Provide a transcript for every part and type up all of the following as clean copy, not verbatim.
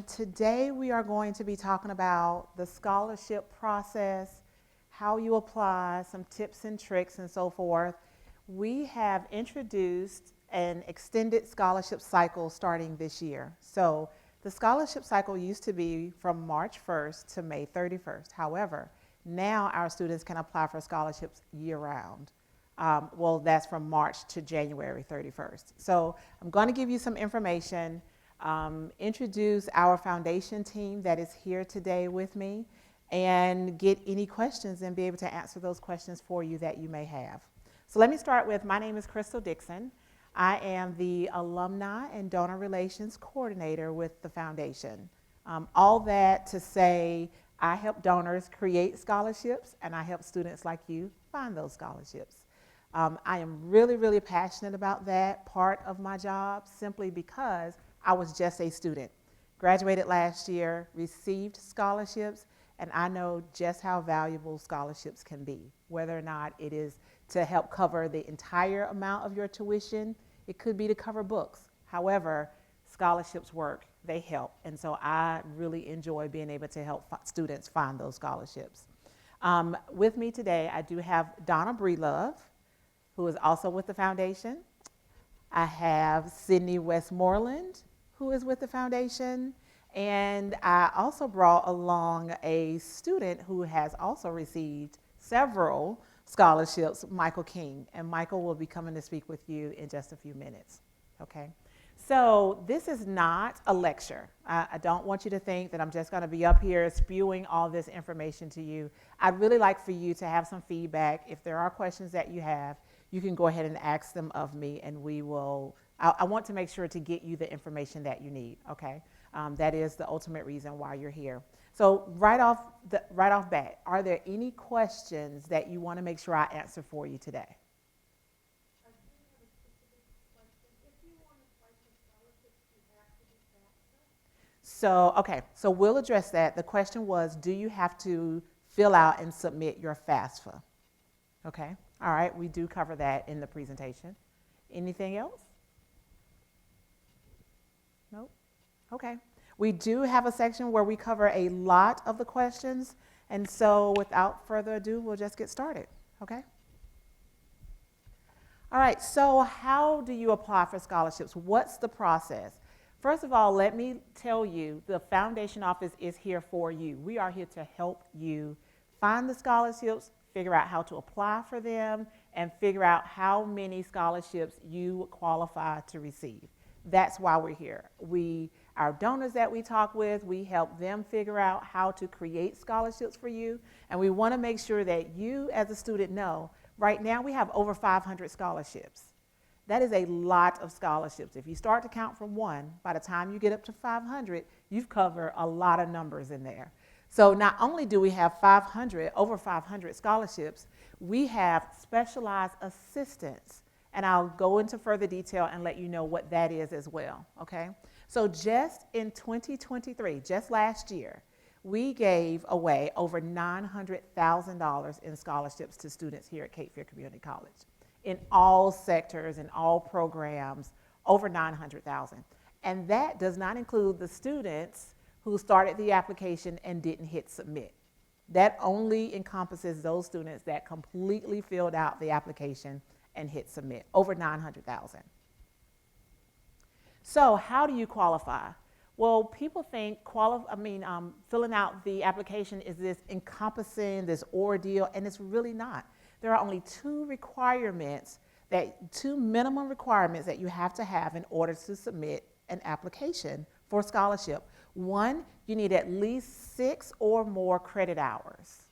Today we are going to be talking about the scholarship process, how you apply, some tips and tricks and so forth. We have introduced an extended scholarship cycle starting this year. So the scholarship cycle used to be from March 1st to May 31st. However, now our students can apply for scholarships year-round. Well, that's from March to January 31st. So I'm going to give you some information, introduce our foundation team that is here today with me, and get any questions and be able to answer those questions for you that you may have. So let me start with, my name is Crystal Dixon. I am the Alumni and Donor Relations Coordinator with the foundation. All that to say, I help donors create scholarships, and I help students like you find those scholarships. I am really, really passionate about that part of my job simply because I was just a student. Graduated last year, received scholarships, and I know just how valuable scholarships can be, whether or not it is to help cover the entire amount of your tuition. It could be to cover books. However, scholarships work, they help. And so I really enjoy being able to help students find those scholarships. With me today, I do have Donna Breedlove, who is also with the foundation. I have Sydney Westmoreland, who is with the foundation. And I also brought along a student who has also received several scholarships, Michael King. And Michael will be coming to speak with you in just a few minutes, okay? So this is not a lecture. I don't want you to think that I'm just gonna be up here spewing all this information to you. I'd really like for you to have some feedback. If there are questions that you have, you can go ahead and ask them of me, and we will, I want to make sure to get you the information that you need, okay? That is the ultimate reason why you're here. So right off bat, are there any questions that you want to make sure I answer for you today? I do have a specific question. If you want to apply for scholarships, you have to do FAFSA? So, okay, so we'll address that. The question was, do you have to fill out and submit your FAFSA? Okay, all right, we do cover that in the presentation. Anything else? Nope. Okay. We do have a section where we cover a lot of the questions, and so without further ado, we'll just get started, okay? All right, so how do you apply for scholarships? What's the process? First of all, let me tell you, the foundation office is here for you. We are here to help you find the scholarships, figure out how to apply for them, and figure out how many scholarships you qualify to receive. That's why we're here. Our donors that we talk with, we help them figure out how to create scholarships for you. And we want to make sure that you as a student know, right now we have over 500 scholarships. That is a lot of scholarships. If you start to count from one, by the time you get up to 500, you've covered a lot of numbers in there. So not only do we have over 500 scholarships, we have specialized assistance. And I'll go into further detail and let you know what that is as well, okay? So just in 2023, just last year, we gave away over $900,000 in scholarships to students here at Cape Fear Community College. In all sectors, in all programs, over $900,000. And that does not include the students who started the application and didn't hit submit. That only encompasses those students that completely filled out the application and hit submit, over 900,000. So how do you qualify? Well, people think filling out the application is this encompassing, this ordeal, and it's really not. There are only two minimum requirements that you have to have in order to submit an application for scholarship. One, you need at least 6 or more credit hours.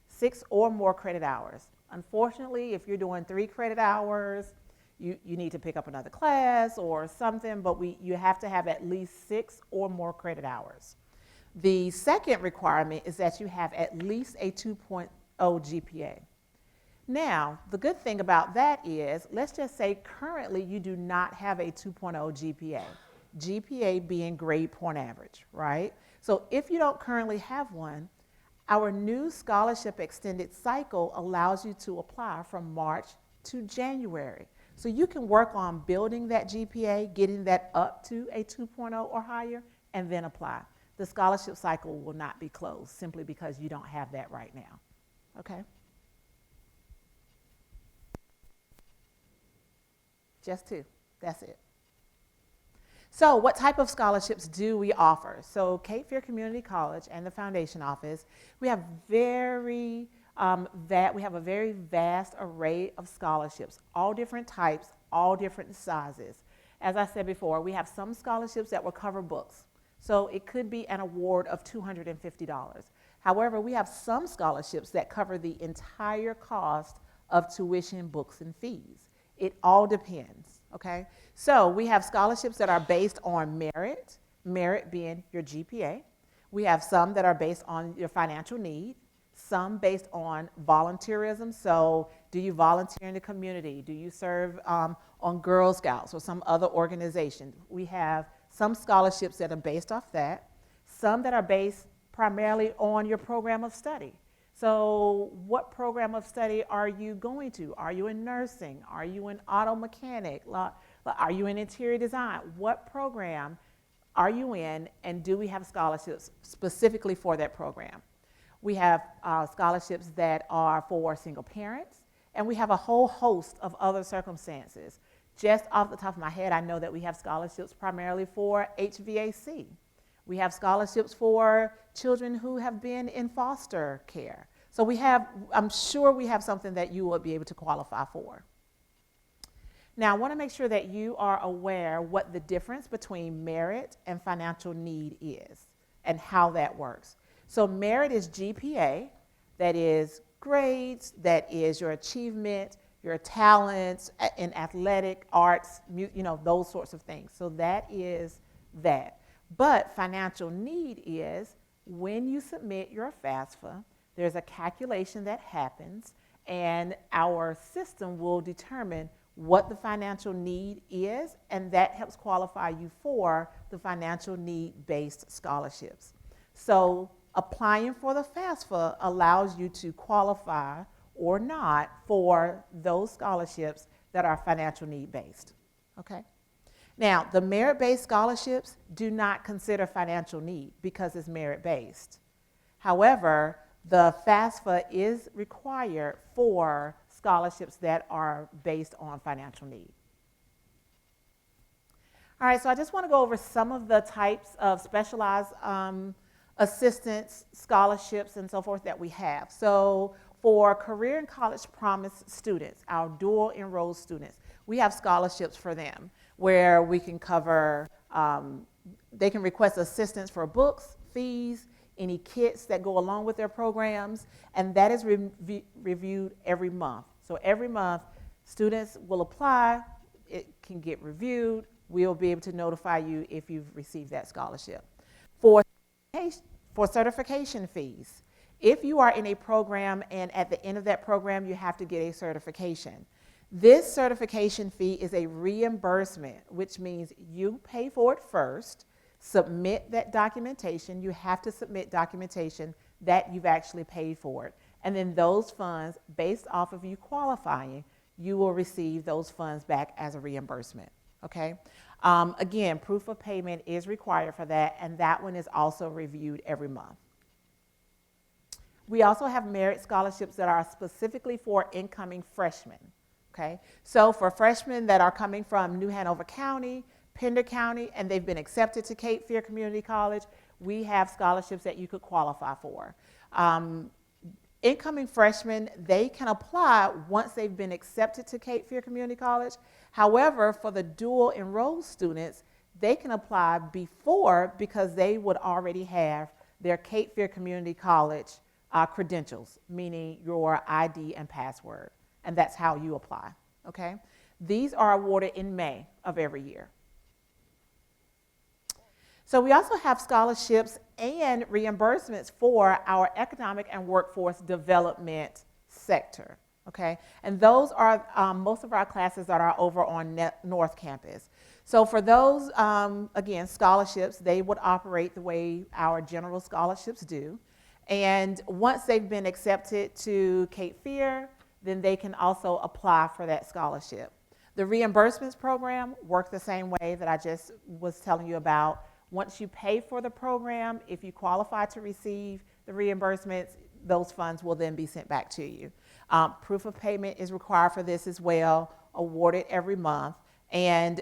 6 or more credit hours. Unfortunately, if you're doing 3 credit hours, you need to pick up another class or something, but you have to have at least 6 or more credit hours. The second requirement is that you have at least a 2.0 GPA. Now, the good thing about that is, let's just say currently you do not have a 2.0 GPA. GPA being grade point average, right? So if you don't currently have one, our new scholarship extended cycle allows you to apply from March to January. So you can work on building that GPA, getting that up to a 2.0 or higher, and then apply. The scholarship cycle will not be closed simply because you don't have that right now. Okay? Just two. That's it. So what type of scholarships do we offer? So Cape Fear Community College and the Foundation Office, we have we have a very vast array of scholarships, all different types, all different sizes. As I said before, we have some scholarships that will cover books. So it could be an award of $250. However, we have some scholarships that cover the entire cost of tuition, books, and fees. It all depends, okay? So we have scholarships that are based on merit, merit being your GPA. We have some that are based on your financial need, some based on volunteerism. So do you volunteer in the community? Do you serve on Girl Scouts or some other organization? We have some scholarships that are based off that, some that are based primarily on your program of study. So what program of study are you going to? Are you in nursing? Are you in auto mechanic? Are you in interior design? What program are you in, and do we have scholarships specifically for that program? We have scholarships that are for single parents, and we have a whole host of other circumstances. Just off the top of my head, I know that we have scholarships primarily for HVAC. We have scholarships for children who have been in foster care. So I'm sure we have something that you will be able to qualify for. Now, I want to make sure that you are aware what the difference between merit and financial need is and how that works. So merit is GPA, that is grades, that is your achievement, your talents in athletic, arts, those sorts of things. So that is that. But financial need is when you submit your FAFSA, there's a calculation that happens, and our system will determine what the financial need is, and that helps qualify you for the financial need-based scholarships. So applying for the FAFSA allows you to qualify or not for those scholarships that are financial need-based, okay? Now, the merit-based scholarships do not consider financial need because it's merit-based. However, the FAFSA is required for scholarships that are based on financial need. All right, so I just want to go over some of the types of specialized assistance scholarships and so forth that we have. So for career and college promise students, our dual enrolled students, we have scholarships for them where we can cover, they can request assistance for books, fees, any kits that go along with their programs, and that is reviewed every month. So every month, students will apply, it can get reviewed, we'll be able to notify you if you've received that scholarship. For certification fees, if you are in a program and at the end of that program you have to get a certification, this certification fee is a reimbursement, which means you pay for it first, submit that documentation. You have to submit documentation that you've actually paid for it. And then those funds, based off of you qualifying, you will receive those funds back as a reimbursement, okay? Again, proof of payment is required for that, and that one is also reviewed every month. We also have merit scholarships that are specifically for incoming freshmen. Okay, so for freshmen that are coming from New Hanover County, Pender County, and they've been accepted to Cape Fear Community College, we have scholarships that you could qualify for. Incoming freshmen, they can apply once they've been accepted to Cape Fear Community College. However, for the dual enrolled students, they can apply before because they would already have their Cape Fear Community College credentials, meaning your ID and password. And that's how you apply, okay? These are awarded in May of every year. So we also have scholarships and reimbursements for our economic and workforce development sector, okay? And those are most of our classes that are over on North Campus. So for those, again, scholarships, they would operate the way our general scholarships do. And once they've been accepted to Cape Fear, then they can also apply for that scholarship. The reimbursements program work the same way that I just was telling you about. Once you pay for the program, if you qualify to receive the reimbursements, those funds will then be sent back to you. Proof of payment is required for this as well, awarded every month. And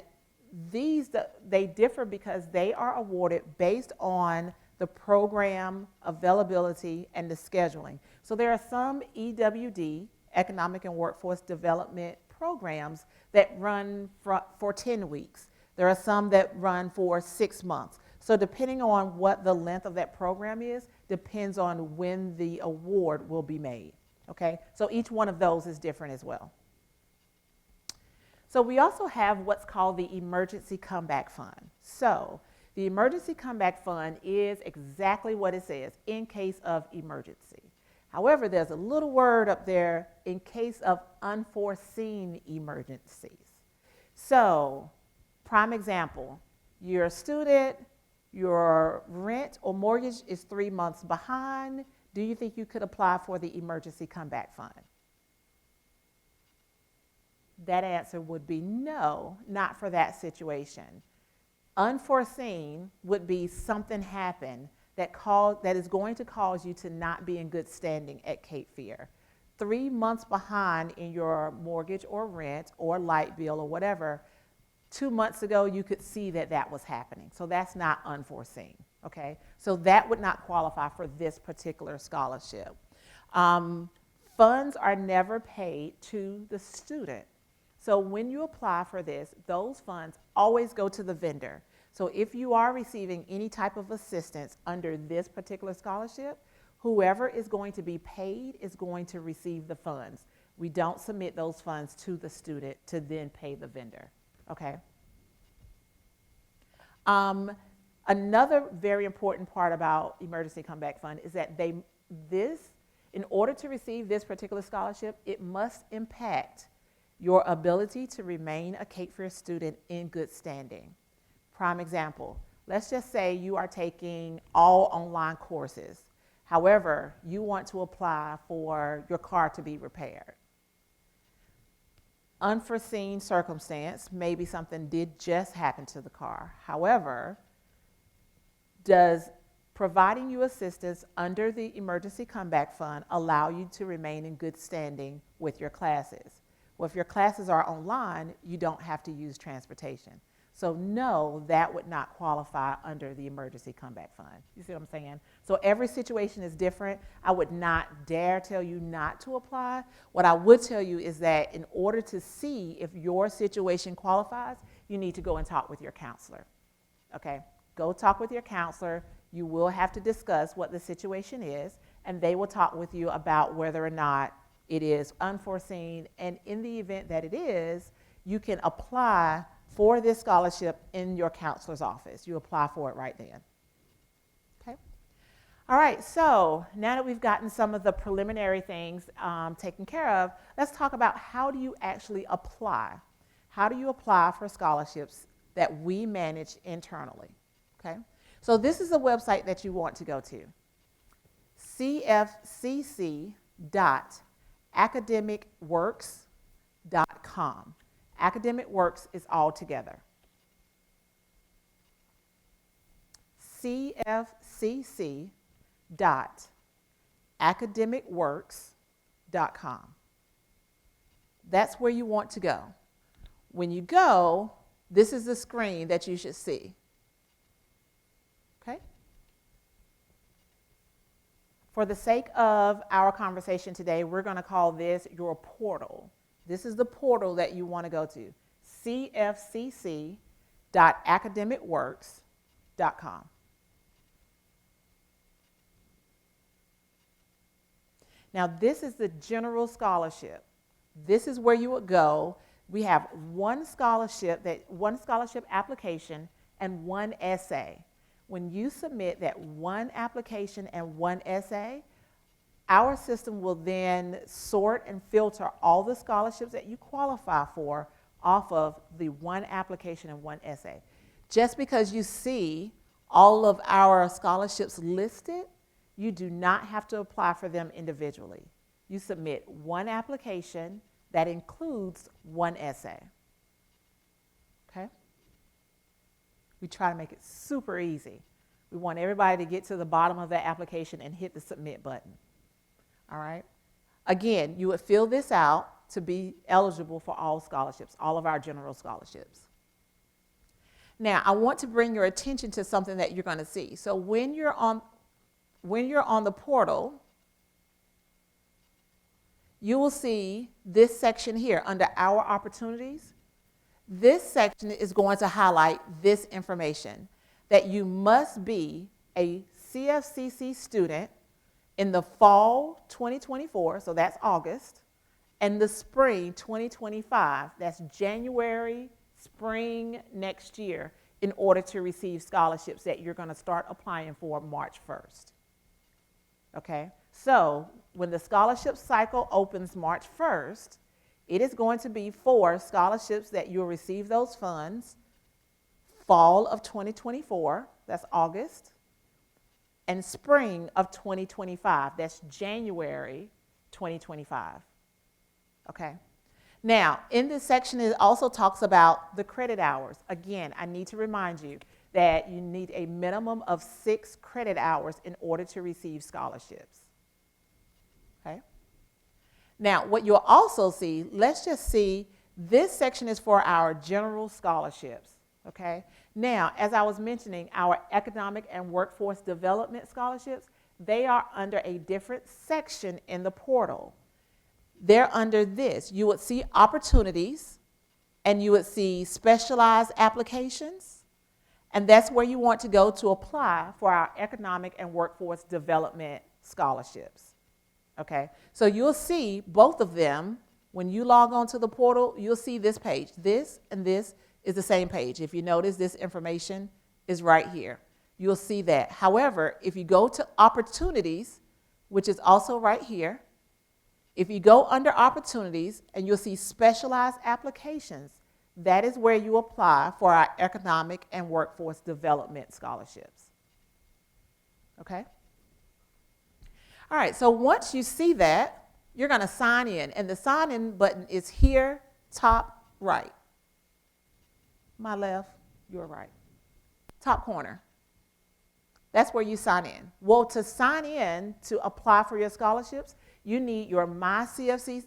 they differ because they are awarded based on the program availability and the scheduling. So there are some EWD, Economic and Workforce Development programs, that run for 10 weeks. There are some that run for 6 months. So depending on what the length of that program is, depends on when the award will be made, okay? So each one of those is different as well. So we also have what's called the Emergency Comeback Fund. So the Emergency Comeback Fund is exactly what it says, in case of emergency. However, there's a little word up there, in case of unforeseen emergencies. So, prime example, you're a student, your rent or mortgage is 3 months behind. Do you think you could apply for the Emergency Comeback Fund? That answer would be no, not for that situation. Unforeseen would be something happened that is going to cause you to not be in good standing at Cape Fear. 3 months behind in your mortgage or rent or light bill or whatever, 2 months ago you could see that was happening. So that's not unforeseen, okay? So that would not qualify for this particular scholarship. Funds are never paid to the student. So when you apply for this, those funds always go to the vendor. So if you are receiving any type of assistance under this particular scholarship, whoever is going to be paid is going to receive the funds. We don't submit those funds to the student to then pay the vendor, okay? Another very important part about Emergency Comeback Fund is that in order to receive this particular scholarship, it must impact your ability to remain a Cape Fear student in good standing. Prime example, let's just say you are taking all online courses. However, you want to apply for your car to be repaired. Unforeseen circumstance, maybe something did just happen to the car. However, does providing you assistance under the Emergency Comeback Fund allow you to remain in good standing with your classes? Well, if your classes are online, you don't have to use transportation. So no, that would not qualify under the Emergency Comeback Fund. You see what I'm saying? So every situation is different. I would not dare tell you not to apply. What I would tell you is that in order to see if your situation qualifies, you need to go and talk with your counselor, okay? Go talk with your counselor. You will have to discuss what the situation is, and they will talk with you about whether or not it is unforeseen. And in the event that it is, you can apply for this scholarship in your counselor's office. You apply for it right then. Okay? All right, so now that we've gotten some of the preliminary things taken care of, let's talk about how do you actually apply. How do you apply for scholarships that we manage internally? Okay? So this is a website that you want to go to. CFCC.academicworks.com. Academic Works is all together. CFCC.academicworks.com. That's where you want to go. When you go, this is the screen that you should see. Okay? For the sake of our conversation today, we're going to call this your portal. This is the portal that you want to go to, cfcc.academicworks.com. Now, this is the general scholarship. This is where you would go. We have one scholarship application and one essay. When you submit that one application and one essay, our system will then sort and filter all the scholarships that you qualify for off of the one application and one essay. Just because you see all of our scholarships listed, you do not have to apply for them individually. You submit one application that includes one essay. We try to make it super easy. We want everybody to get to the bottom of that application and hit the submit button. All right? Again, you would fill this out to be eligible for all scholarships, all of our general scholarships. Now, I want to bring your attention to something that you're going to see. So when you're on the portal, you will see this section here under Our Opportunities. This section is going to highlight this information, that you must be a CFCC student in the fall 2024, so that's August, and the spring 2025, that's January, spring next year, in order to receive scholarships that you're going to start applying for March 1st. Okay? So when the scholarship cycle opens March 1st, it is going to be for scholarships that you'll receive those funds fall of 2024, that's August, and spring of 2025, that's January 2025. Okay? Now, in this section, it also talks about the credit hours. Again, I need to remind you that you need a minimum of 6 credit hours in order to receive scholarships. Okay? Now, what you'll also see, let's just see, this section is for our general scholarships. Okay? Now, as I was mentioning, our economic and workforce development scholarships, they are under a different section in the portal. They're under this. You would see opportunities, and you would see specialized applications, and that's where you want to go to apply for our economic and workforce development scholarships. Okay? So you'll see both of them. When you log on to the portal, you'll see this page. This and this is the same page. If you notice, this information is right here. You'll see that. However, if you go to opportunities, which is also right here, if you go under opportunities and you'll see specialized applications, that is where you apply for our economic and workforce development scholarships. Okay? All right, so once you see that, you're going to sign in, and the sign in button is here, top right. My left, your right. Top corner. That's where you sign in. Well, to sign in to apply for your scholarships, you need your MyCFCC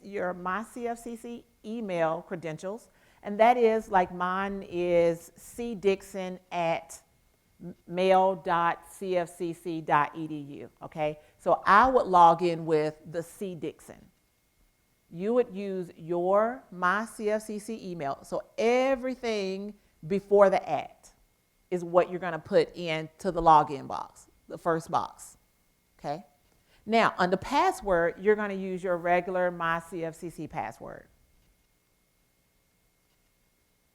email credentials, and that is, like mine is cdixon@mail.cfcc.edu, okay? So I would log in with the C. Dixon. You would use your MyCFCC email. So everything before the @ is what you're going to put into the login box, the first box, okay? Now, under password, you're going to use your regular MyCFCC password.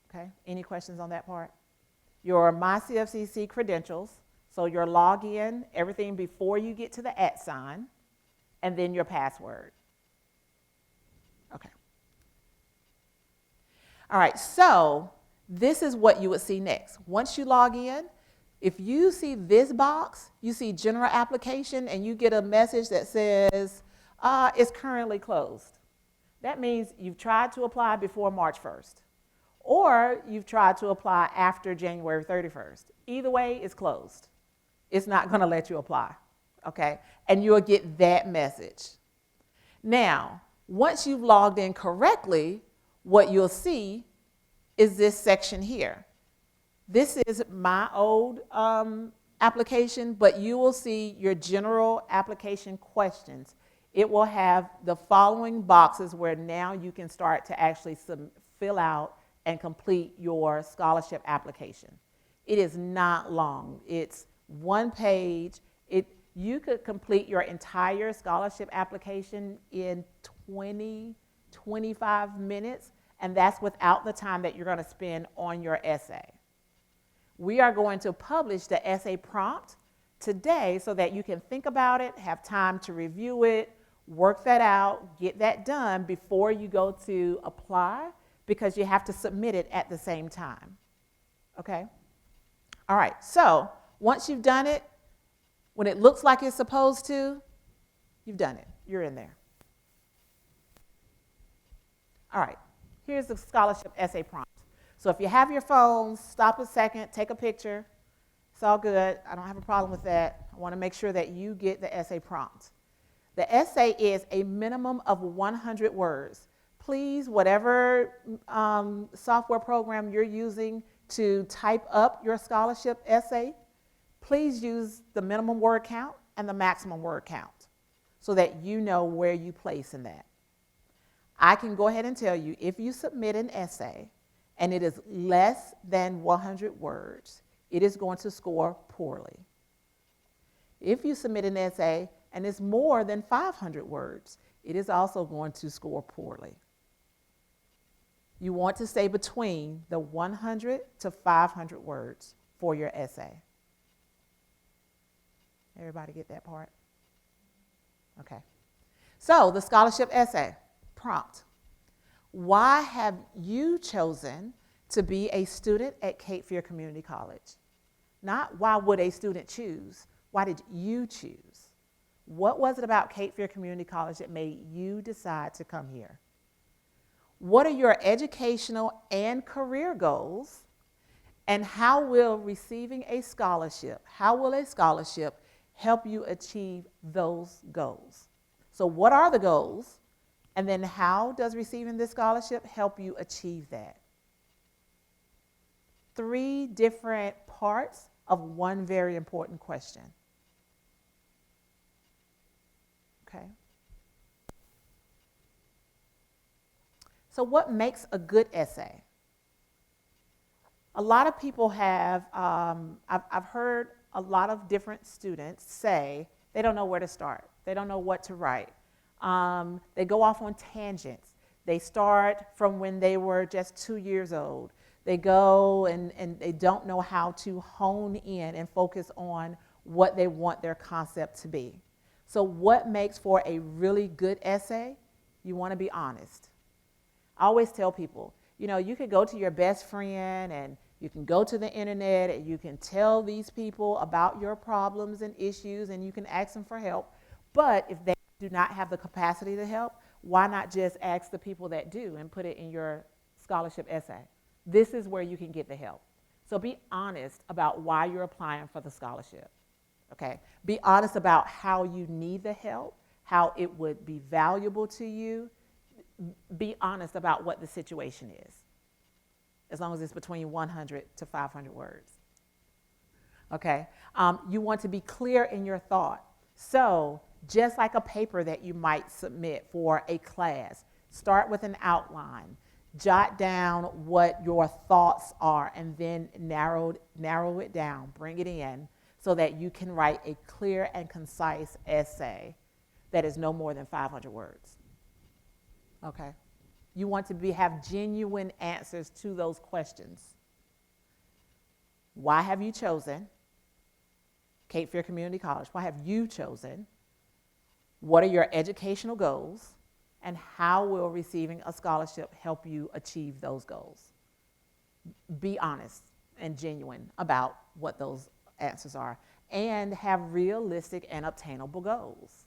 Okay, any questions on that part? Your MyCFCC credentials, so your login, everything before you get to the @ sign, and then your password. Okay. All right, so this is what you would see next. Once you log in, if you see this box, you see general application, and you get a message that says, it's currently closed. That means you've tried to apply before March 1st, or you've tried to apply after January 31st. Either way, it's closed. It's not going to let you apply, okay? And you'll get that message. Now, once you've logged in correctly, what you'll see is this section here. This is my old application, but you will see your general application questions. It will have the following boxes where now you can start to actually fill out and complete your scholarship application. It is not long. It's one page. You could complete your entire scholarship application in 20, 25 minutes, and that's without the time that you're going to spend on your essay. We are going to publish the essay prompt today so that you can think about it, have time to review it, work that out, get that done before you go to apply, because you have to submit it at the same time. Okay? All right, so once you've done it, when it looks like it's supposed to, you've done it. You're in there. All right, here's the scholarship essay prompt. So if you have your phones, stop a second, take a picture. It's all good. I don't have a problem with that. I want to make sure that you get the essay prompt. The essay is a minimum of 100 words. Please, whatever software program you're using to type up your scholarship essay, please use the minimum word count and the maximum word count so that you know where you place in that. I can go ahead and tell you, if you submit an essay and it is less than 100 words, it is going to score poorly. If you submit an essay and it's more than 500 words, it is also going to score poorly. You want to stay between the 100 to 500 words for your essay. Everybody get that part? Okay. So the scholarship essay prompt. Why have you chosen to be a student at Cape Fear Community College? Not why would a student choose? Why did you choose? What was it about Cape Fear Community College that made you decide to come here? What are your educational and career goals? And how will receiving a scholarship, help you achieve those goals? So what are the goals? And then how does receiving this scholarship help you achieve that? 3 different parts of one very important question. Okay. So what makes a good essay? A lot of people have, I've heard a lot of different students say they don't know where to start. They don't know what to write. They go off on tangents. They start from when they were just 2 years old. They go and they don't know how to hone in and focus on what they want their concept to be. So what makes for a really good essay? You want to be honest. I always tell people, you know, you could go to your best friend and you can go to the internet and you can tell these people about your problems and issues and you can ask them for help. But if they do not have the capacity to help, why not just ask the people that do and put it in your scholarship essay? This is where you can get the help. So be honest about why you're applying for the scholarship, okay? Be honest about how you need the help, how it would be valuable to you. Be honest about what the situation is, as long as it's between 100 to 500 words, okay? You want to be clear in your thought. So just like a paper that you might submit for a class, start with an outline. Jot down what your thoughts are and then narrow it down, bring it in so that you can write a clear and concise essay that is no more than 500 words, okay? You want to have genuine answers to those questions. Why have you chosen Cape Fear Community College? Why have you chosen? What are your educational goals? And how will receiving a scholarship help you achieve those goals? Be honest and genuine about what those answers are and have realistic and obtainable goals.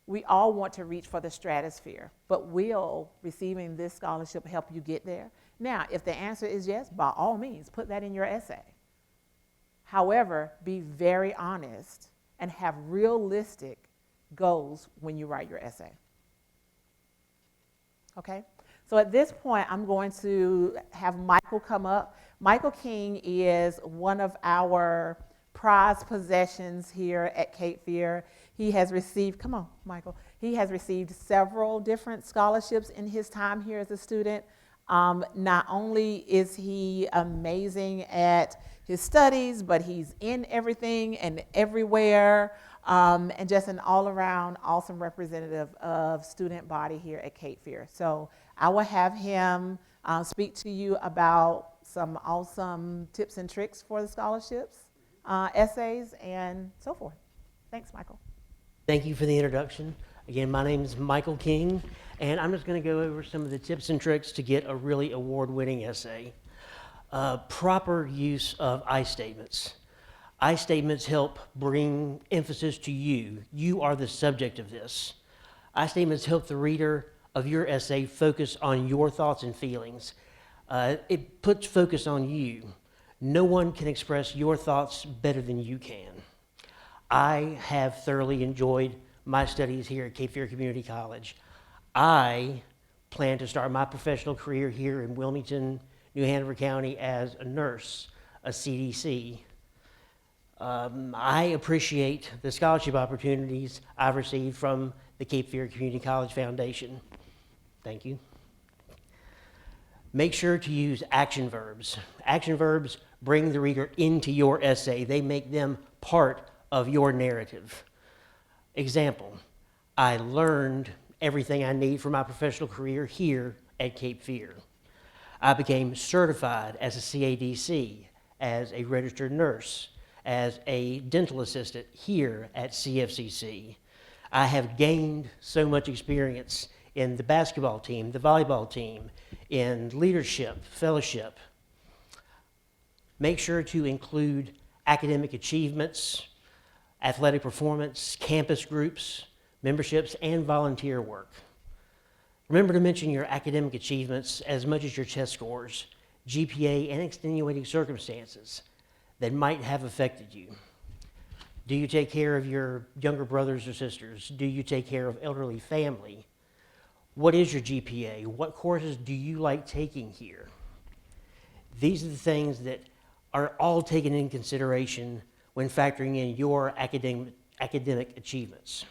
We all want to reach for the stratosphere, but will receiving this scholarship help you get there? Now, if the answer is yes, by all means, put that in your essay. However, be very honest and have realistic goals when you write your essay. Okay? So at this point, I'm going to have Michael come up. Michael King is one of our prized possessions here at Cape Fear. He has received, come on, Michael. He has received several different scholarships in his time here as a student. Not only is he amazing at his studies, but he's in everything and everywhere. And just an all-around awesome representative of student body here at Cape Fear. So I will have him speak to you about some awesome tips and tricks for the scholarships, essays, and so forth. Thanks, Michael. Thank you for the introduction. Again, my name is Michael King, and I'm just going to go over some of the tips and tricks to get a really award-winning essay. Proper use of I statements. I statements help bring emphasis to you. You are the subject of this. I statements help the reader of your essay focus on your thoughts and feelings. It puts focus on you. No one can express your thoughts better than you can. I have thoroughly enjoyed my studies here at Cape Fear Community College. I plan to start my professional career here in Wilmington, New Hanover County as a nurse, a CDC. I appreciate the scholarship opportunities I've received from the Cape Fear Community College Foundation. Thank you. Make sure to use action verbs. Action verbs bring the reader into your essay. They make them part of your narrative. Example, I learned everything I need for my professional career here at Cape Fear. I became certified as a CADC, as a registered nurse, as a dental assistant here at CFCC. I have gained so much experience in the basketball team, the volleyball team, in leadership, fellowship. Make sure to include academic achievements, athletic performance, campus groups, memberships, and volunteer work. Remember to mention your academic achievements as much as your test scores, GPA, and extenuating circumstances that might have affected you. Do you take care of your younger brothers or sisters? Do you take care of elderly family? What is your GPA? What courses do you like taking here? These are the things that are all taken in consideration when factoring in your academic achievements.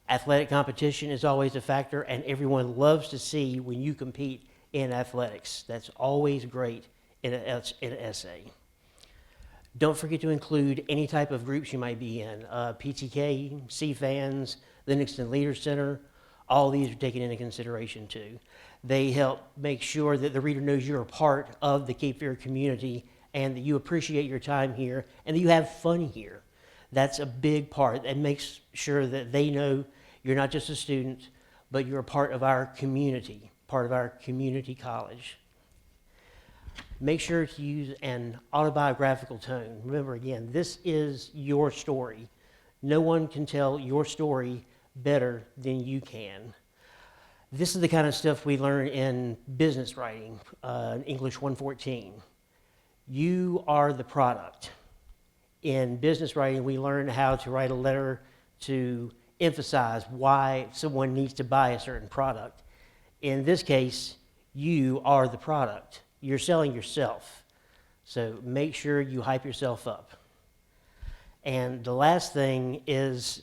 Athletic competition is always a factor, and everyone loves to see when you compete in athletics. That's always great in an essay. Don't forget to include any type of groups you might be in. PTK, CFANS, Livingston Leader Center, all these are taken into consideration too. They help make sure that the reader knows you're a part of the Cape Fear community and that you appreciate your time here and that you have fun here. That's a big part. That makes sure that they know you're not just a student, but you're a part of our community, part of our community college. Make sure to use an autobiographical tone. Remember, again, this is your story. No one can tell your story better than you can. This is the kind of stuff we learn in business writing, English 114. You are the product. In business writing, we learn how to write a letter to emphasize why someone needs to buy a certain product. In this case, you are the product. You're selling yourself. So make sure you hype yourself up. And the last thing is,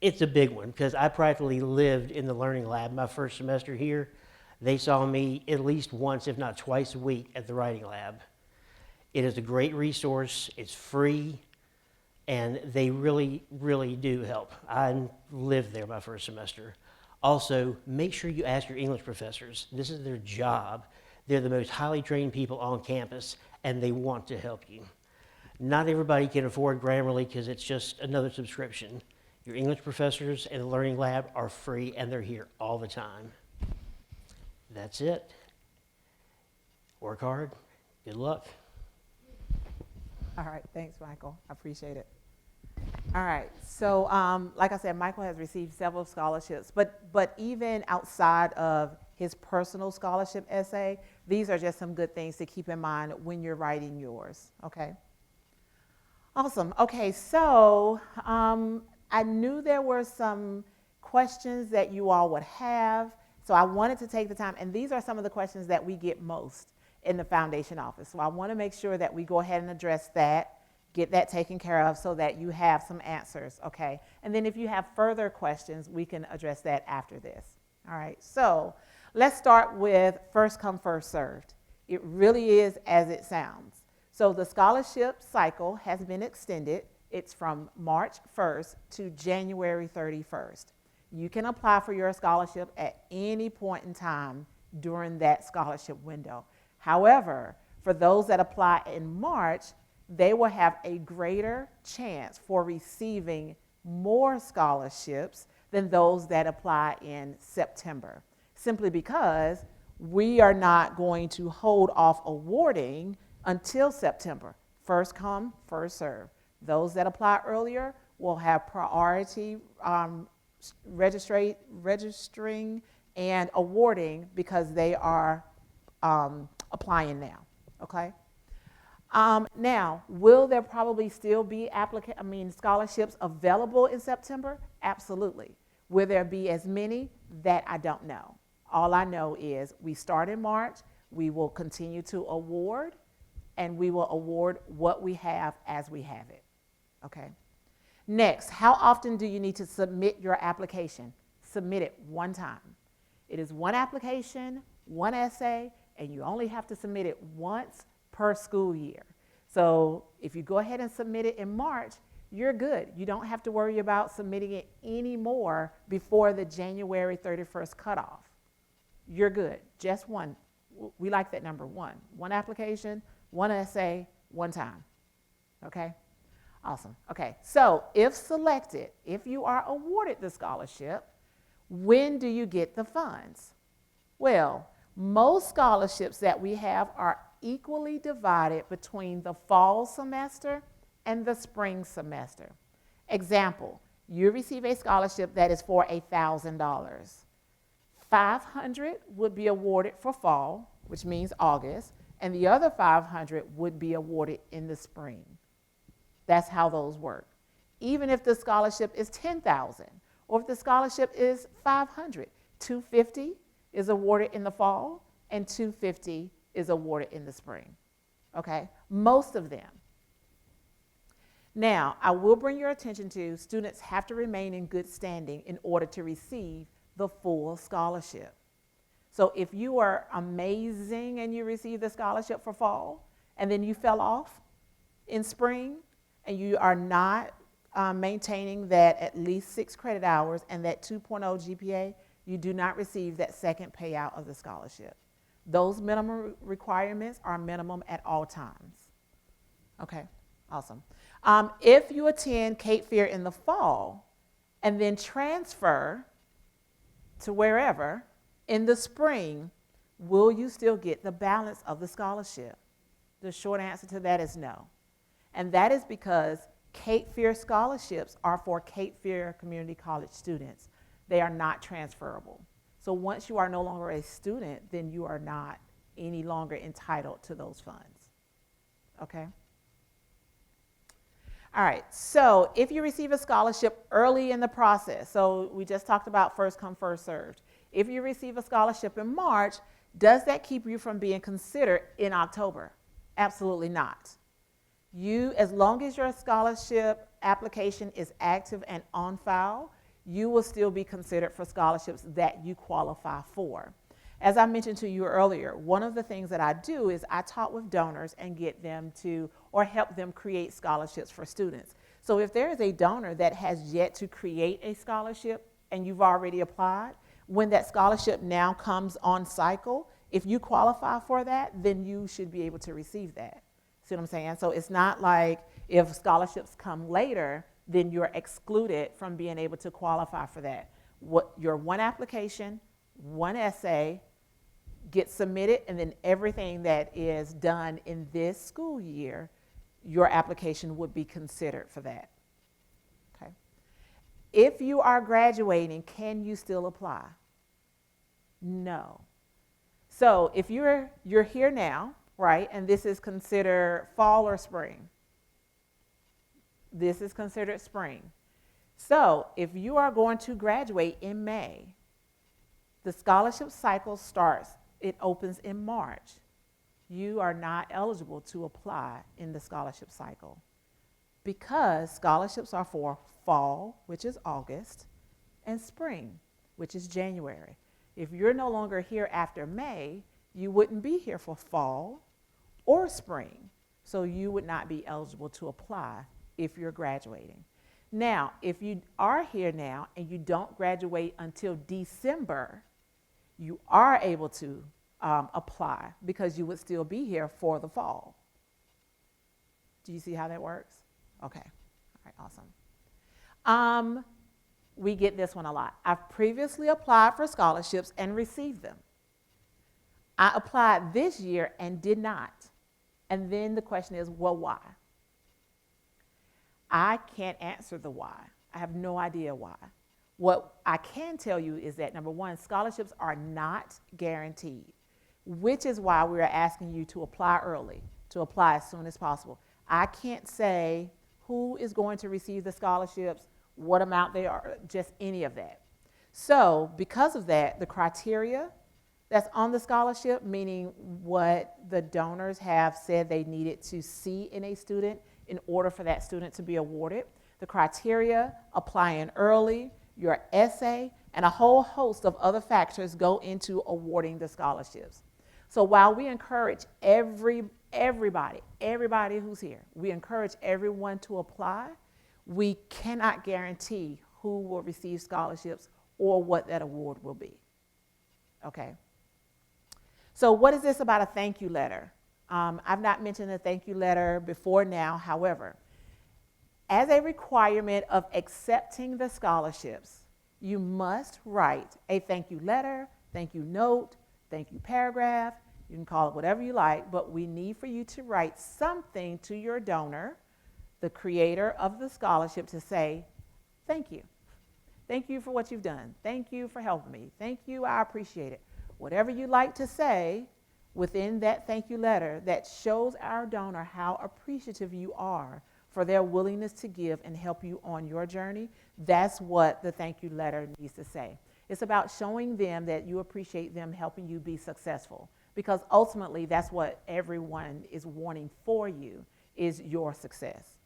it's a big one because I practically lived in the learning lab my first semester here. They saw me at least once, if not twice a week at the writing lab. It is a great resource. It's free, and they really, really do help. I lived there my first semester. Also, make sure you ask your English professors. This is their job. They're the most highly trained people on campus, and they want to help you. Not everybody can afford Grammarly because it's just another subscription. Your English professors and the Learning Lab are free, and they're here all the time. That's it. Work hard. Good luck. All right, thanks, Michael. I appreciate it. All right, so like I said, Michael has received several scholarships, but even outside of his personal scholarship essay, these are just some good things to keep in mind when you're writing yours, okay? Awesome. Okay, so I knew there were some questions that you all would have, so I wanted to take the time, and these are some of the questions that we get most in the foundation office. So I want to make sure that we go ahead and address that, get that taken care of so that you have some answers, okay? And then if you have further questions, we can address that after this. All right, so let's start with first come, first served. It really is as it sounds. So the scholarship cycle has been extended. It's from March 1st to January 31st. You can apply for your scholarship at any point in time during that scholarship window. However, for those that apply in March, they will have a greater chance for receiving more scholarships than those that apply in September, simply because we are not going to hold off awarding until September. First come, first serve. Those that apply earlier will have priority registering and awarding because they are applying now, okay? Now, will there probably still be scholarships available in September? Absolutely. Will there be as many? That I don't know. All I know is we start in March, we will continue to award, and we will award what we have as we have it, okay? Next, how often do you need to submit your application? Submit it one time. It is one application, one essay, and you only have to submit it once per school year. So if you go ahead and submit it in March, you're good. You don't have to worry about submitting it anymore before the January 31st cutoff. You're good. Just one. We like that number, one. One application, one essay, one time. Okay? Awesome. Okay, so if selected, if you are awarded the scholarship, when do you get the funds? Well, most scholarships that we have are equally divided between the fall semester and the spring semester. Example, you receive a scholarship that is for $1,000. $500 would be awarded for fall, which means August, and the other $500 would be awarded in the spring. That's how those work. Even if the scholarship is $10,000, or if the scholarship is $500, $250 is awarded in the fall, and $250 is awarded in the spring. Okay? Most of them. Now, I will bring your attention to students have to remain in good standing in order to receive the full scholarship. So if you are amazing and you receive the scholarship for fall, and then you fell off in spring, and you are not maintaining that at least 6 credit hours and that 2.0 GPA, you do not receive that second payout of the scholarship. Those minimum requirements are minimum at all times. Okay, awesome. If you attend Cape Fear in the fall and then transfer to wherever in the spring, will you still get the balance of the scholarship? The short answer to that is no. And that is because Cape Fear scholarships are for Cape Fear Community College students. They are not transferable. So once you are no longer a student, then you are not any longer entitled to those funds. Okay? All right, so if you receive a scholarship early in the process, so we just talked about first come, first served. If you receive a scholarship in March, does that keep you from being considered in October? Absolutely not. You, as long as your scholarship application is active and on file, you will still be considered for scholarships that you qualify for. As I mentioned to you earlier, one of the things that I do is I talk with donors and get them to, or help them create scholarships for students. So if there is a donor that has yet to create a scholarship and you've already applied, when that scholarship now comes on cycle, if you qualify for that, then you should be able to receive that. See what I'm saying? So it's not like if scholarships come later, then you're excluded from being able to qualify for that. Your one application, one essay gets submitted, and then everything that is done in this school year, your application would be considered for that. Okay. If you are graduating, can you still apply? No. So if you're here now, right, and this is considered fall or spring. This is considered spring. So if you are going to graduate in May, the scholarship cycle starts, it opens in March. You are not eligible to apply in the scholarship cycle because scholarships are for fall, which is August, and spring, which is January. If you're no longer here after May, you wouldn't be here for fall or spring, so you would not be eligible to apply if you're graduating. Now, if you are here now and you don't graduate until December, you are able to apply because you would still be here for the fall. Do you see how that works? Okay, all right, awesome. We get this one a lot. I've previously applied for scholarships and received them. I applied this year and did not. And then the question is, well, why? I can't answer the why. I have no idea why. What I can tell you is that, number one, scholarships are not guaranteed. which is why we're asking you to apply early, to apply as soon as possible. I can't say who is going to receive the scholarships, what amount they are, just any of that. So because of that, the criteria that's on the scholarship, meaning what the donors have said they needed to see in a student in order for that student to be awarded, the criteria, applying early, your essay, and a whole host of other factors go into awarding the scholarships. So while we encourage everybody who's here, we encourage everyone to apply, we cannot guarantee who will receive scholarships or what that award will be. Okay? So what is this about a thank you letter? I've not mentioned a thank you letter before now. However, as a requirement of accepting the scholarships, you must write a thank you letter, thank you note, thank you paragraph. You can call it whatever you like, but we need for you to write something to your donor, the creator of the scholarship, to say, thank you. Thank you for what you've done. Thank you for helping me. Thank you, I appreciate it. Whatever you like to say within that thank you letter that shows our donor how appreciative you are for their willingness to give and help you on your journey, that's what the thank you letter needs to say. It's about showing them that you appreciate them helping you be successful, because ultimately that's what everyone is wanting for you, is your success.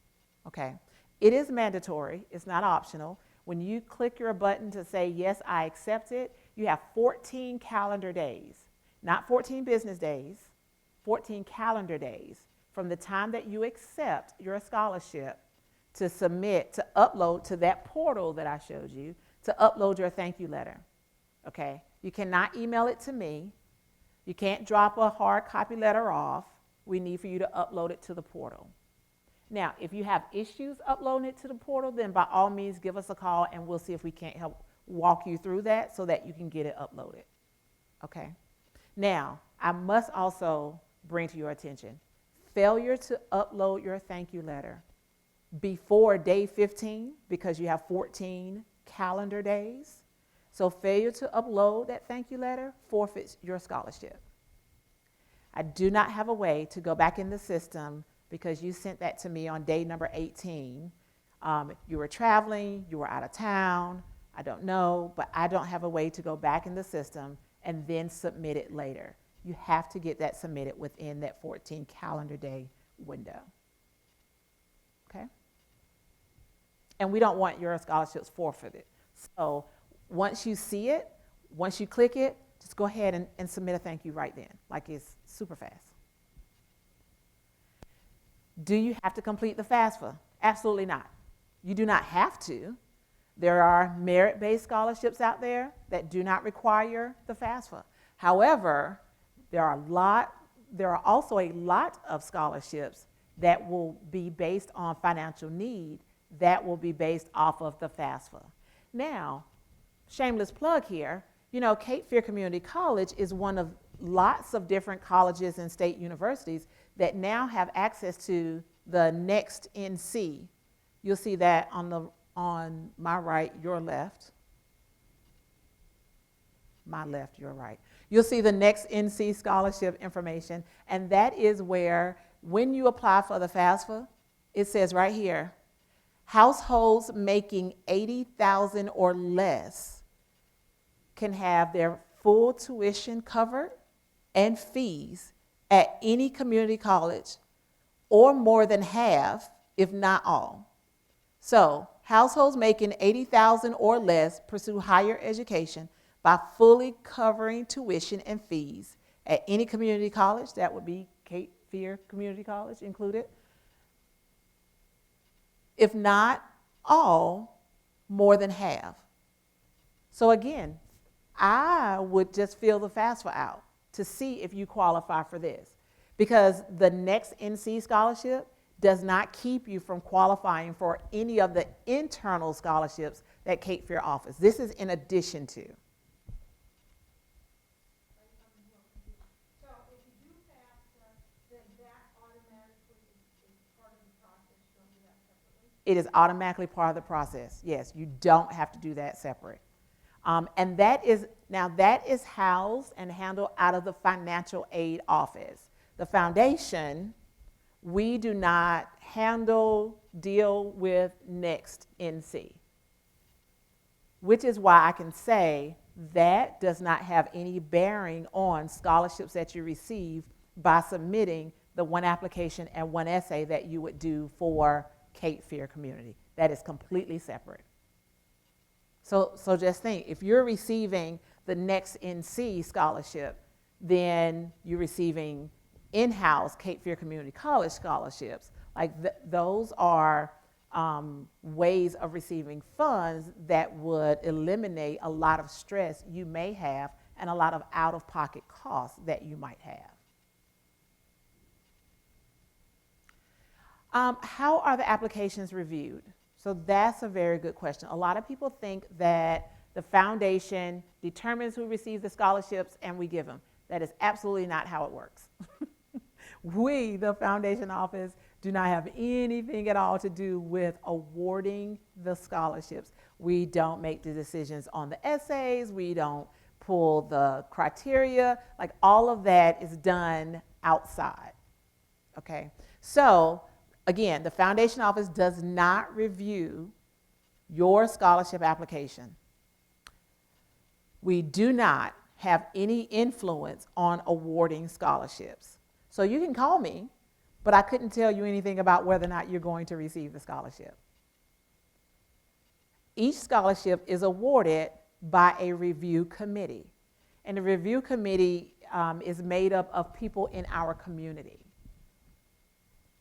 Okay? It is mandatory. It's not optional. When you click your button to say, yes, I accept it, you have 14 calendar days, not 14 business days, 14 calendar days from the time that you accept your scholarship to submit, to upload to that portal that I showed you, to upload your thank you letter. Okay? You cannot email it to me. You can't drop a hard copy letter off. We need for you to upload it to the portal. Now, if you have issues uploading it to the portal, then by all means give us a call and we'll see if we can't help walk you through that so that you can get it uploaded. Okay? Now, I must also bring to your attention, failure to upload your thank you letter before day 15, because you have 14 calendar days. So failure to upload that thank you letter forfeits your scholarship. I do not have a way to go back in the system because you sent that to me on day number 18. You were traveling, you were out of town, I don't know, but I don't have a way to go back in the system and then submit it later. You have to get that submitted within that 14 calendar day window. Okay? And we don't want your scholarships forfeited. So once you see it, once you click it, just go ahead and submit a thank you right then, like it's super fast. Do you have to complete the FAFSA? Absolutely not. You do not have to. There are merit-based scholarships out there that do not require the FAFSA. However, there are also a lot of scholarships that will be based on financial need that will be based off of the FAFSA. Now, shameless plug here, you know, Cape Fear Community College is one of lots of different colleges and state universities that now have access to the Next NC. You'll see that on my right, your left. My left, your right. You'll see the Next NC scholarship information, and that is where, when you apply for the FAFSA, it says right here, households making $80,000 or less can have their full tuition covered and fees at any community college, or more than half, if not all. So, households making $80,000 or less pursue higher education by fully covering tuition and fees at any community college. That would be Cape Fear Community College included. If not all, more than half. So again, I would just fill the FAFSA out to see if you qualify for this, because the Next NC scholarship does not keep you from qualifying for any of the internal scholarships that Cape Fear offers. This is in addition to. So if you do FAFSA, then that automatically is part of the process, you don't do that separately? It is automatically part of the process. Yes, you don't have to do that separate. And that is housed and handled out of the financial aid office. The foundation, we do not deal with Next NC, which is why I can say that does not have any bearing on scholarships that you receive by submitting the one application and one essay that you would do for Cape Fear Community. That is completely separate. So just think, if you're receiving the Next NC scholarship, then you're receiving in-house Cape Fear Community College scholarships. Like those are ways of receiving funds that would eliminate a lot of stress you may have and a lot of out-of-pocket costs that you might have. How are the applications reviewed? So that's a very good question. A lot of people think that the foundation determines who receives the scholarships and we give them. That is absolutely not how it works. We, the foundation office, do not have anything at all to do with awarding the scholarships. We don't make the decisions on the essays. We don't pull the criteria. Like, all of that is done outside. Okay? So, again, the foundation office does not review your scholarship application. We do not have any influence on awarding scholarships. So you can call me, but I couldn't tell you anything about whether or not you're going to receive the scholarship. Each scholarship is awarded by a review committee. And the review committee is made up of people in our community.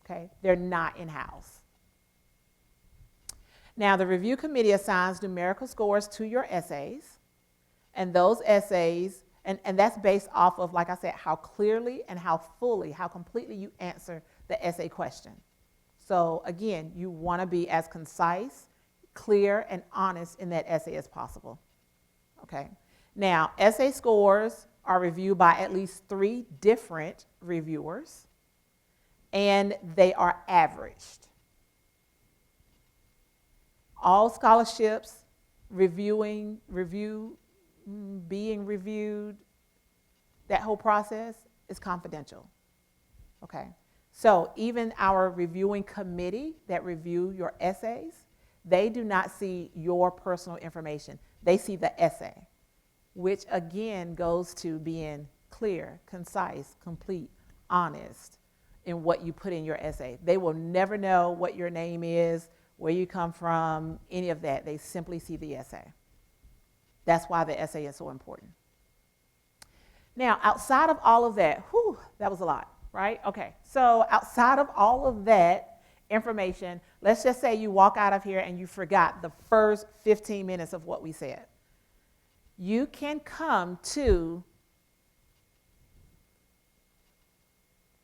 Okay? They're not in-house. Now, the review committee assigns numerical scores to your essays, and those essays, and that's based off of, like I said, how clearly and how fully, how completely you answer the essay question. So again, you want to be as concise, clear, and honest in that essay as possible. Okay? Now, essay scores are reviewed by at least 3 different reviewers, and they are averaged. All scholarships being reviewed, that whole process is confidential. Okay? So even our reviewing committee that review your essays, they do not see your personal information. They see the essay, which again goes to being clear, concise, complete, honest in what you put in your essay. They will never know what your name is, where you come from, any of that. They simply see the essay. That's why the essay is so important. Now, outside of all of that, that was a lot, right? Okay, so outside of all of that information, let's just say you walk out of here and you forgot the first 15 minutes of what we said. You can come to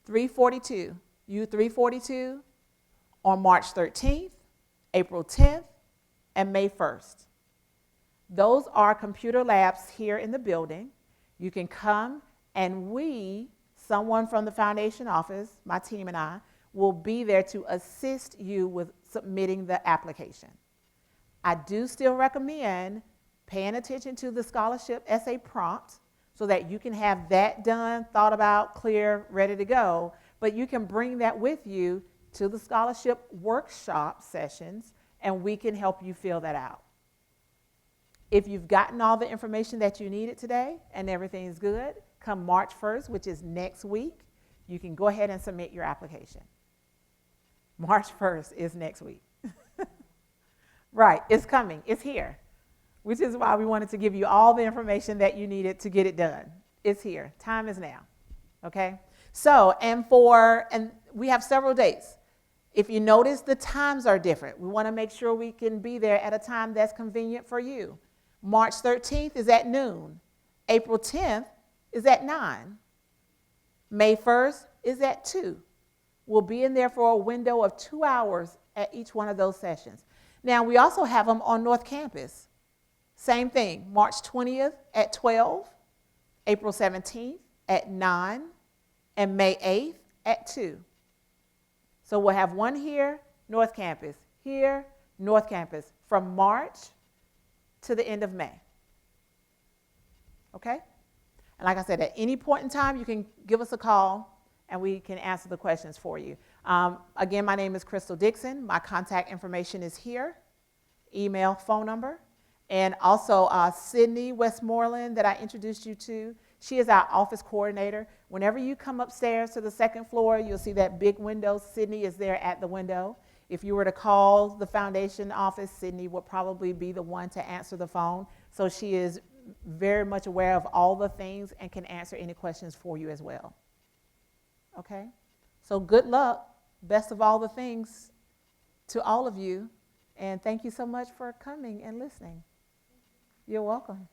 342 on March 13th, April 10th, and May 1st. Those are computer labs here in the building. You can come, and someone from the foundation office, my team and I, will be there to assist you with submitting the application. I do still recommend paying attention to the scholarship essay prompt so that you can have that done, thought about, clear, ready to go, but you can bring that with you to the scholarship workshop sessions, and we can help you fill that out. If you've gotten all the information that you needed today and everything is good, come March 1st, which is next week, you can go ahead and submit your application. March 1st is next week. Right, it's coming, it's here, which is why we wanted to give you all the information that you needed to get it done. It's here, time is now, okay? So, and we have several dates. If you notice, the times are different. We want to make sure we can be there at a time that's convenient for you. March 13th is at noon. April 10th is at 9. May 1st is at 2. We'll be in there for a window of 2 hours at each one of those sessions. Now, we also have them on North Campus. Same thing, March 20th at 12, April 17th at 9, and May 8th at 2. So we'll have one here, North Campus, here, North Campus, from March to the end of May. okay? And like I said, at any point in time, you can give us a call and we can answer the questions for you. Again, my name is Crystal Dixon. My contact information is here, email, phone number. And also Sydney Westmoreland that I introduced you to, she is our office coordinator. Whenever you come upstairs to the second floor, you'll see that big window. Sydney is there at the window. If you were to call the foundation office, Sydney would probably be the one to answer the phone. So she is very much aware of all the things and can answer any questions for you as well. Okay? So good luck. Best of all the things to all of you. And thank you so much for coming and listening. You're welcome.